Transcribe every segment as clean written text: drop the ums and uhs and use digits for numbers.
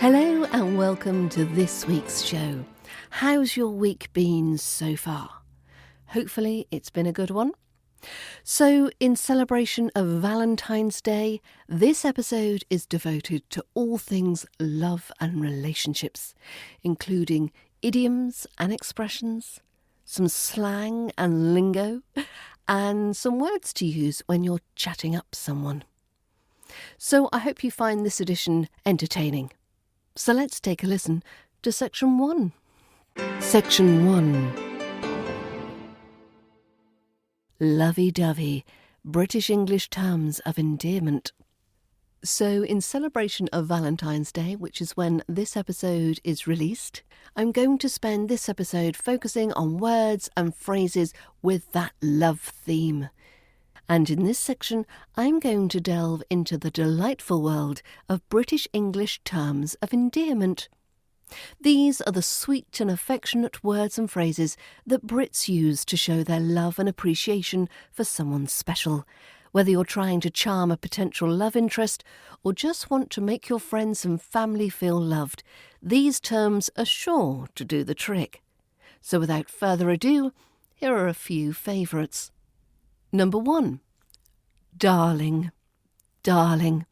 Hello and welcome to this week's show. How's your week been so far? Hopefully it's been a good one. So, in celebration of Valentine's Day, this episode is devoted to all things love and relationships, including idioms and expressions, some slang and lingo, and some words to use when you're chatting up someone. So I hope you find this edition entertaining. So let's take a listen to Section 1. Section 1. Lovey-Dovey, British English terms of endearment. So in celebration of Valentine's Day, which is when this episode is released, I'm going to spend this episode focusing on words and phrases with that love theme. And in this section, I'm going to delve into the delightful world of British English terms of endearment. These are the sweet and affectionate words and phrases that Brits use to show their love and appreciation for someone special, whether you're trying to charm a potential love interest or just want to make your friends and family feel loved. These terms are sure to do the trick. So without further ado, here are a few favourites. Number 1, darling, darling.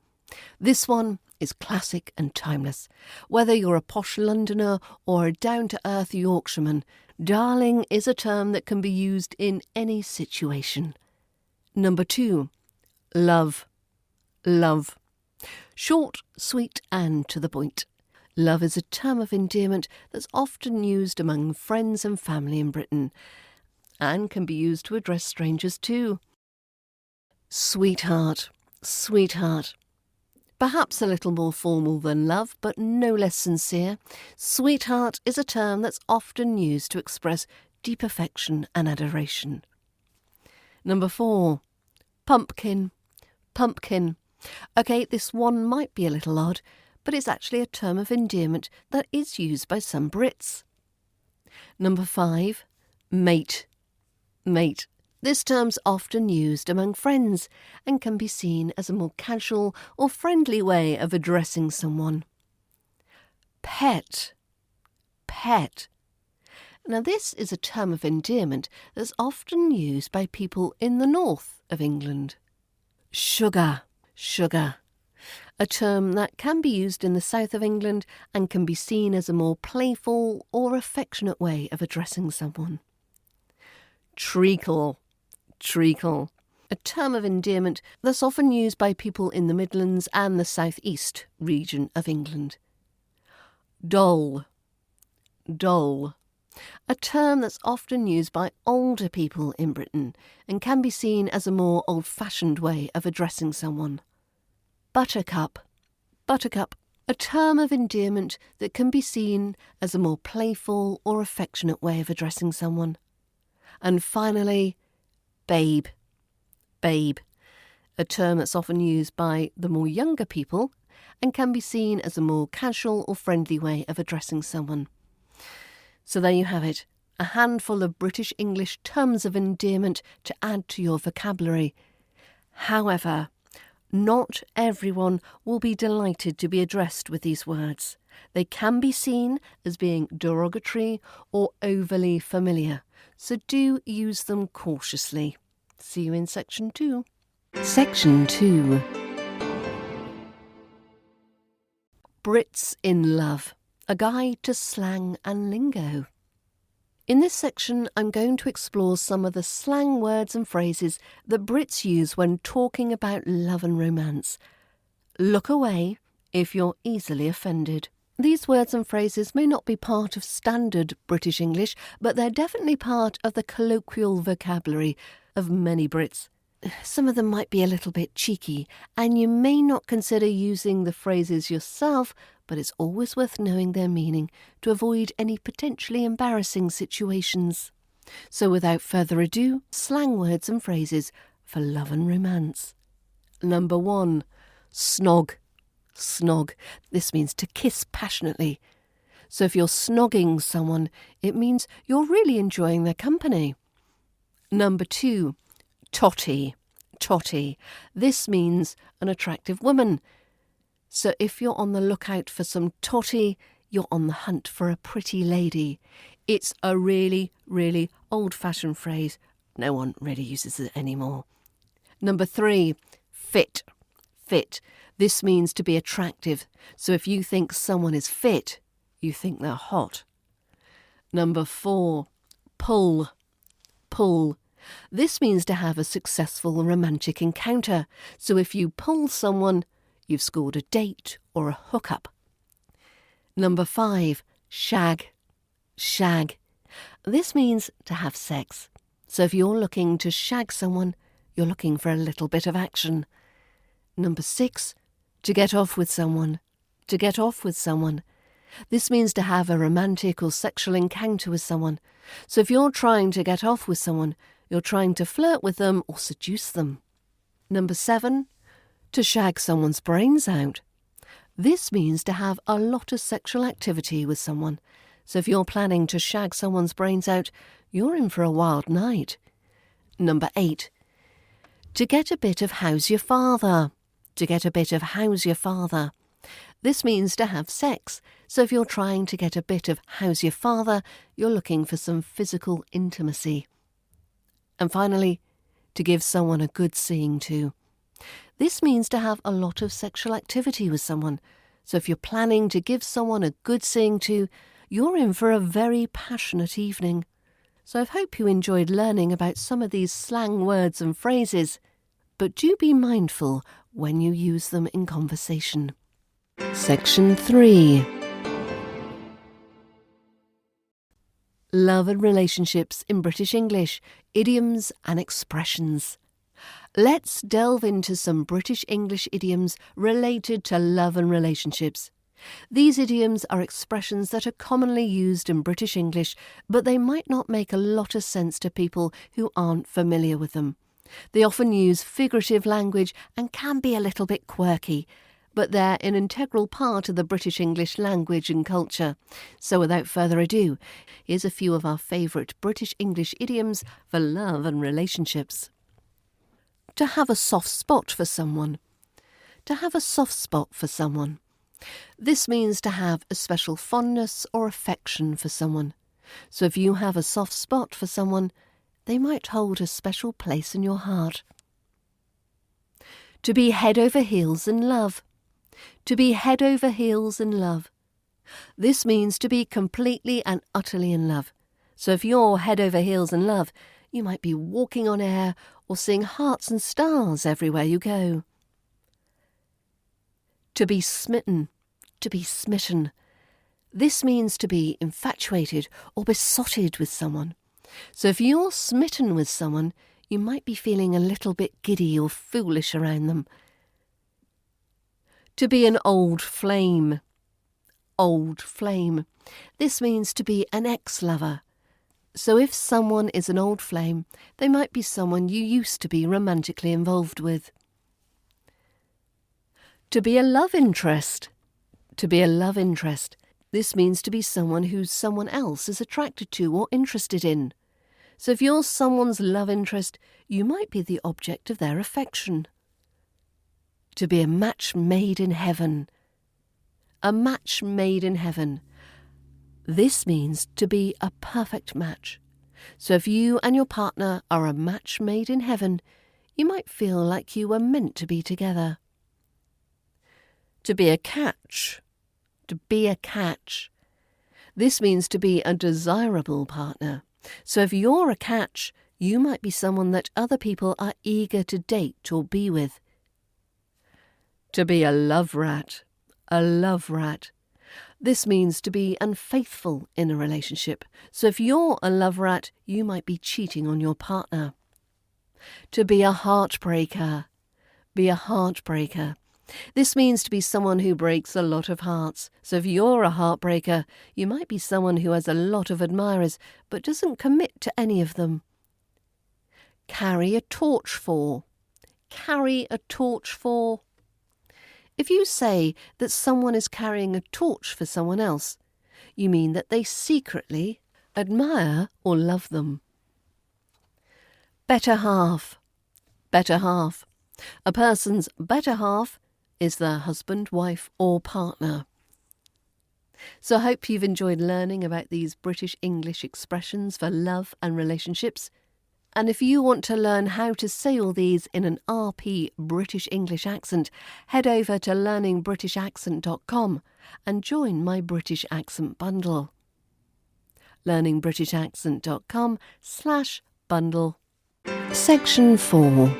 This one is classic and timeless. Whether you're a posh Londoner or a down-to-earth Yorkshireman, darling is a term that can be used in any situation. Number 2, love, love. Short, sweet and to the point. Love is a term of endearment that's often used among friends and family in Britain, and can be used to address strangers too. Sweetheart, sweetheart. Perhaps a little more formal than love, but no less sincere. Sweetheart is a term that's often used to express deep affection and adoration. Number 4, pumpkin, pumpkin. Okay, this one might be a little odd, but it's actually a term of endearment that is used by some Brits. Number 5, mate, mate. This term's often used among friends and can be seen as a more casual or friendly way of addressing someone. Pet, pet. Now this is a term of endearment that's often used by people in the north of England. Sugar, sugar. A term that can be used in the south of England and can be seen as a more playful or affectionate way of addressing someone. Treacle, treacle. A term of endearment that's often used by people in the Midlands and the South East region of England. Doll, doll. A term that's often used by older people in Britain and can be seen as a more old-fashioned way of addressing someone. Buttercup, buttercup. A term of endearment that can be seen as a more playful or affectionate way of addressing someone. And finally, babe, babe. A term that's often used by the more younger people and can be seen as a more casual or friendly way of addressing someone. So there you have it, a handful of British English terms of endearment to add to your vocabulary. However, not everyone will be delighted to be addressed with these words. They can be seen as being derogatory or overly familiar, so do use them cautiously. See you in Section 2. Section 2. Brits in Love, a guide to slang and lingo. In this section, I'm going to explore some of the slang words and phrases that Brits use when talking about love and romance. Look away if you're easily offended. These words and phrases may not be part of standard British English, but they're definitely part of the colloquial vocabulary of many Brits. Some of them might be a little bit cheeky, and you may not consider using the phrases yourself, but it's always worth knowing their meaning to avoid any potentially embarrassing situations. So without further ado, slang words and phrases for love and romance. Number 1, snog. Snog. This means to kiss passionately. So if you're snogging someone, it means you're really enjoying their company. Number 2, totty. Totty. This means an attractive woman. So if you're on the lookout for some totty, you're on the hunt for a pretty lady. It's a really, really old-fashioned phrase. No one really uses it anymore. Number 3, fit. Fit. This means to be attractive. So if you think someone is fit, you think they're hot. Number 4, pull. Pull. This means to have a successful romantic encounter. So if you pull someone, you've scored a date or a hookup. Number 5, shag. Shag. This means to have sex. So if you're looking to shag someone, you're looking for a little bit of action. Number 6, to get off with someone. To get off with someone. This means to have a romantic or sexual encounter with someone. So if you're trying to get off with someone, you're trying to flirt with them or seduce them. Number 7, to shag someone's brains out. This means to have a lot of sexual activity with someone. So if you're planning to shag someone's brains out, you're in for a wild night. Number 8, to get a bit of how's your father. To get a bit of how's your father. This means to have sex. So if you're trying to get a bit of how's your father, you're looking for some physical intimacy. And finally, to give someone a good seeing to. This means to have a lot of sexual activity with someone. So if you're planning to give someone a good seeing to, you're in for a very passionate evening. So I hope you enjoyed learning about some of these slang words and phrases, but do be mindful when you use them in conversation. Section 3. Love and relationships in British English, idioms and expressions. Let's delve into some British English idioms related to love and relationships. These idioms are expressions that are commonly used in British English, but they might not make a lot of sense to people who aren't familiar with them. They often use figurative language and can be a little bit quirky, but they're an integral part of the British English language and culture. So without further ado, here's a few of our favourite British English idioms for love and relationships. To have a soft spot for someone. To have a soft spot for someone. This means to have a special fondness or affection for someone. So if you have a soft spot for someone, they might hold a special place in your heart. To be head over heels in love. To be head over heels in love. This means to be completely and utterly in love. So if you're head over heels in love, you might be walking on air or seeing hearts and stars everywhere you go. To be smitten. To be smitten. This means to be infatuated or besotted with someone. So if you're smitten with someone, you might be feeling a little bit giddy or foolish around them. To be an old flame. Old flame. This means to be an ex-lover. So if someone is an old flame, they might be someone you used to be romantically involved with. To be a love interest. To be a love interest. This means to be someone who someone else is attracted to or interested in. So if you're someone's love interest, you might be the object of their affection. To be a match made in heaven. A match made in heaven. This means to be a perfect match. So if you and your partner are a match made in heaven, you might feel like you were meant to be together. To be a catch. To be a catch. This means to be a desirable partner. So if you're a catch, you might be someone that other people are eager to date or be with. To be a love rat. A love rat. This means to be unfaithful in a relationship. So if you're a love rat, you might be cheating on your partner. To be a heartbreaker. Be a heartbreaker. This means to be someone who breaks a lot of hearts. So if you're a heartbreaker, you might be someone who has a lot of admirers but doesn't commit to any of them. Carry a torch for. Carry a torch for. If you say that someone is carrying a torch for someone else, you mean that they secretly admire or love them. Better half. Better half. A person's better half is the husband, wife or partner. So I hope you've enjoyed learning about these British English expressions for love and relationships. And if you want to learn how to say all these in an RP British English accent, head over to learningbritishaccent.com and join my British Accent bundle. learningbritishaccent.com/bundle. Section 4.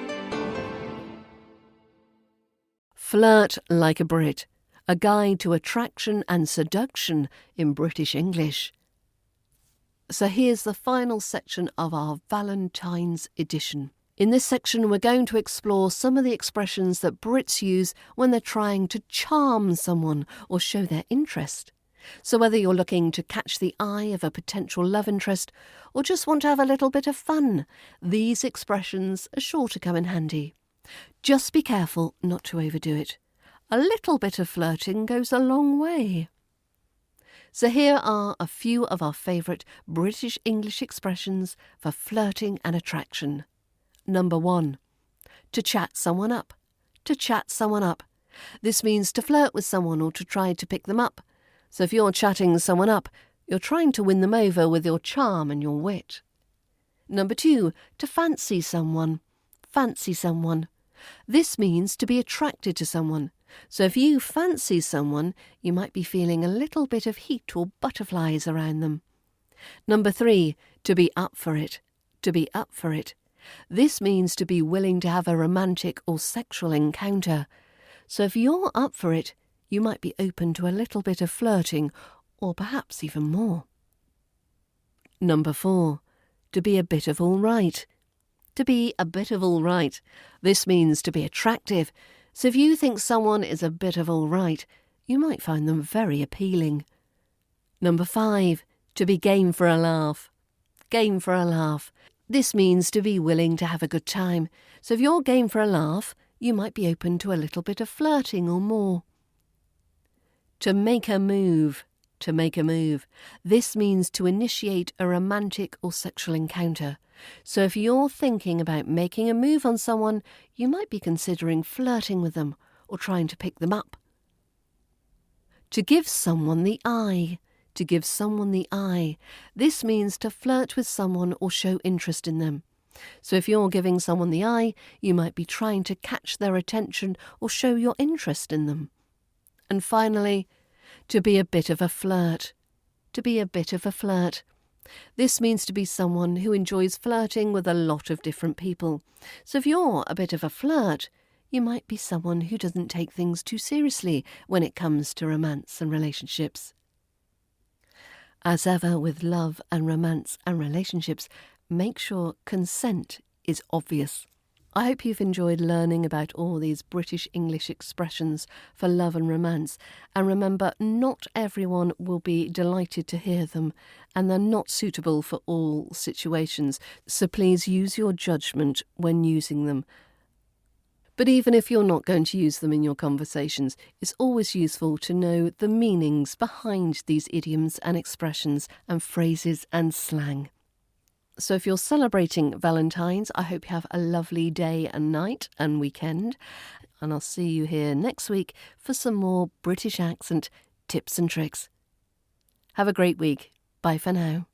Flirt like a Brit, a guide to attraction and seduction in British English. So here's the final section of our Valentine's edition. In this section, we're going to explore some of the expressions that Brits use when they're trying to charm someone or show their interest. So whether you're looking to catch the eye of a potential love interest or just want to have a little bit of fun, these expressions are sure to come in handy. Just be careful not to overdo it. A little bit of flirting goes a long way. So here are a few of our favourite British English expressions for flirting and attraction. Number 1. To chat someone up. To chat someone up. This means to flirt with someone or to try to pick them up. So if you're chatting someone up, you're trying to win them over with your charm and your wit. Number 2. To fancy someone. Fancy someone. This means to be attracted to someone. So if you fancy someone, you might be feeling a little bit of heat or butterflies around them. Number 3, to be up for it. To be up for it. This means to be willing to have a romantic or sexual encounter. So if you're up for it, you might be open to a little bit of flirting, or perhaps even more. Number 4, to be a bit of all right. To be a bit of all right. This means to be attractive. So if you think someone is a bit of all right, you might find them very appealing. Number 5, to be game for a laugh. Game for a laugh. This means to be willing to have a good time. So if you're game for a laugh, you might be open to a little bit of flirting or more. To make a move. To make a move. This means to initiate a romantic or sexual encounter. So if you're thinking about making a move on someone, you might be considering flirting with them or trying to pick them up. To give someone the eye. To give someone the eye. This means to flirt with someone or show interest in them. So if you're giving someone the eye, you might be trying to catch their attention or show your interest in them. And finally, to be a bit of a flirt. To be a bit of a flirt. This means to be someone who enjoys flirting with a lot of different people. So if you're a bit of a flirt, you might be someone who doesn't take things too seriously when it comes to romance and relationships. As ever with love and romance and relationships, make sure consent is obvious. I hope you've enjoyed learning about all these British English expressions for love and romance. And remember, not everyone will be delighted to hear them, and they're not suitable for all situations. So please use your judgment when using them. But even if you're not going to use them in your conversations, it's always useful to know the meanings behind these idioms and expressions and phrases and slang. So if you're celebrating Valentine's, I hope you have a lovely day and night and weekend. And I'll see you here next week for some more British accent tips and tricks. Have a great week. Bye for now.